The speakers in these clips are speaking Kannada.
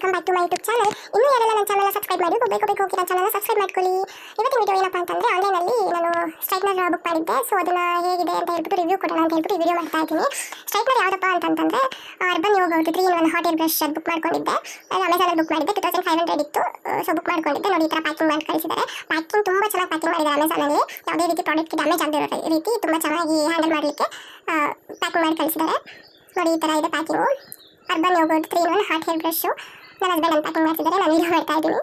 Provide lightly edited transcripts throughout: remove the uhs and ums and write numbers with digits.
Welcome back to my YouTube channel. ಇನ್ನೂ ಯಾರೆಲ್ಲ ನನ್ನ ಚಾನಲ್ ಸಬ್ಸ್ಕ್ರೈಬ್ ಮಾಡಿ ಹೋಗಿ ನನ್ನ ಚಾನಲ್ ಸಬ್ಸ್ಕ್ರೈಬ್ ಮಾಡ್ಕೊಳ್ಳಿ. ಇವತ್ತಿನ ವಿಡಿಯೋ ಏನಪ್ಪ ಅಂತಂದ್ರೆ ಆನ್ಲೈನಲ್ಲಿ ನಾನು ಸ್ಟ್ರೈಟ್ನರ್ ಬುಕ್ ಮಾಡಿದ್ದೆ. ಸೊ ಅದನ್ನ ಹೇಗಿದೆ ಅಂತ ಹೇಳ್ಬಿಟ್ಟು ರಿವ್ಯೂ ಕೊಡೋಣ ಅಂತ ಹೇಳ್ಬಿಟ್ಟು ವಿಡಿಯೋ ಮಾಡ್ತಾ ಇದ್ದೀನಿ. ಸ್ಟ್ರೈಟ್ನರ್ ಯಾವುದಪ್ಪ ಅಂತಂದ್ರೆ urban yoga 3 in 1 hot air brush book ಮಾಡ್ಕೊಂಡಿದ್ದೆ. ಅದು ಅಮೆಝಾನಲ್ಲಿ ಬುಕ್ ಮಾಡಿದ್ದೆ. 2500 ಇತ್ತು. ಸೊ ಬುಕ್ ಮಾಡ್ಕೊಂಡಿದ್ದೆ. ನೋಡಿ ಈ ಥರ ಪ್ಯಾಕಿಂಗ್ ಮಾಡಿ ಕಳಿಸಿದ್ದಾರೆ. ಪ್ಯಾಕಿಂಗ್ ತುಂಬ ಚೆನ್ನಾಗಿ ಪ್ಯಾಕಿಂಗ್ ಮಾಡಿದ್ದಾರೆ ಅಮೆಝಾನಲ್ಲಿ. ಯಾವುದೇ ರೀತಿ ಪ್ರಾಡಕ್ಟ್ ಡ್ಯಾಮೇಜ್ ಆಗದಿರೋ ರೀತಿ ತುಂಬ ಚೆನ್ನಾಗಿ ಹ್ಯಾಂಡಲ್ ಮಾಡಲಿಕ್ಕೆ ಪ್ಯಾಕಿಂಗ್ ಮಾಡಿ ಕಳಿಸಿದ್ದಾರೆ. ನೋಡಿ ಈ ಥರ ಇದೆ packing. Urban yoga 3 in 1 hot hair brush. ನನ್ನ ಹಸ್ಬೆಂಡ್ ಅನ್ನು ಪ್ಯಾಕಿಂಗ್ ಮಾಡ್ತಿದ್ದಾರೆ, ನಾನು ವಿಡಿಯೋ ಮಾಡ್ತಾ ಇದ್ದೀನಿ.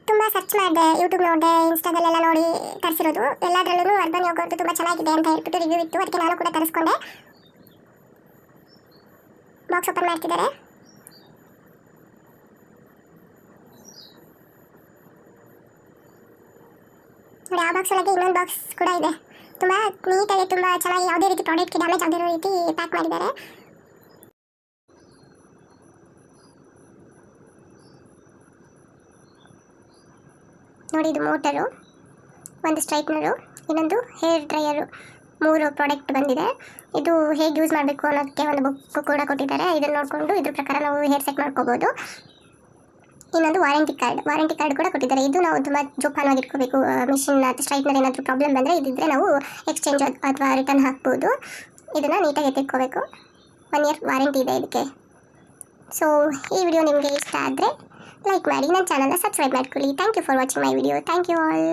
ತುಂಬ ಸರ್ಚ್ ಮಾಡಿದೆ, ಯೂಟ್ಯೂಬ್ ನೋಡಿದೆ, ಇನ್ಸ್ಟಾದಲ್ಲೆಲ್ಲ ನೋಡಿ ತರಿಸಿರೋದು. ಎಲ್ಲದರಲ್ಲೂ ಅರ್ಬನ್ ಯೋಗದ್ದು ತುಂಬ ಚೆನ್ನಾಗಿದೆ ಅಂತ ಹೇಳ್ಬಿಟ್ಟು ರಿವ್ಯೂ ಇತ್ತು. ಅದಕ್ಕೆ ನಾನು ಕೂಡ ತರಿಸ್ಕೊಂಡೆ. ಬಾಕ್ಸ್ ಓಪನ್ ಮಾಡ್ತಿದ್ದಾರೆ. ನೋಡಿ ಆ ಬಾಕ್ಸ್ ಒಳಗೆ ಇನ್ನೊಂದು ಬಾಕ್ಸ್ ಕೂಡ ಇದೆ. ತುಂಬ ನೀಟಾಗಿ ತುಂಬ ಚೆನ್ನಾಗಿ ಯಾವುದೇ ರೀತಿ ಪ್ರಾಡಕ್ಟ್ಗೆ ಡ್ಯಾಮೇಜ್ ಆಗದಿರೋ ರೀತಿ ಪ್ಯಾಕ್ ಮಾಡಿದ್ದಾರೆ. ನೋಡಿ ಇದು ಮೋಟರು, ಒಂದು ಸ್ಟ್ರೈಟ್ನರು, ಇನ್ನೊಂದು ಹೇರ್ ಡ್ರೈಯರು, 3 ಪ್ರಾಡಕ್ಟ್ ಬಂದಿದೆ. ಇದು ಹೇಗೆ ಯೂಸ್ ಮಾಡಬೇಕು ಅನ್ನೋದಕ್ಕೆ ಒಂದು ಬುಕ್ ಕೂಡ ಕೊಟ್ಟಿದ್ದಾರೆ. ಇದನ್ನು ನೋಡಿಕೊಂಡು ಇದ್ರ ಪ್ರಕಾರ ನಾವು ಹೇರ್ ಸೆಟ್ ಮಾಡ್ಕೋಬೋದು. ಇನ್ನೊಂದು ವಾರಂಟಿ ಕಾರ್ಡ್ ಕೂಡ ಕೊಟ್ಟಿದ್ದಾರೆ. ಇದು ನಾವು ತುಂಬ ಜೋಪಾನವಾಗಿ ಇಟ್ಕೋಬೇಕು. ಮಿಷಿನ್ ಅಥವಾ ಸ್ಟ್ರೈಟ್ನರ್ ಏನಾದರೂ ಪ್ರಾಬ್ಲಮ್ ಬಂದರೆ ಇದಿದ್ದರೆ ನಾವು ಎಕ್ಸ್ಚೇಂಜ್ ಅಥವಾ ರಿಟರ್ನ್ ಹಾಕ್ಬೋದು. ಇದನ್ನು ನೀಟಾಗಿ ಎತ್ತಿಟ್ಕೋಬೇಕು. 1 year ವಾರಂಟಿ ಇದೆ ಇದಕ್ಕೆ. ಸೊ ಈ ವಿಡಿಯೋ ನಿಮಗೆ ಇಷ್ಟ ಆದರೆ ಲೈಕ್ ಮಾಡಿ, ನನ್ನ ಚಾನಲ್ನ ಸಬ್ಸ್ಕ್ರೈಬ್ ಮಾಡ್ಕೊಳ್ಳಿ. Thank you for watching my video. Thank you all.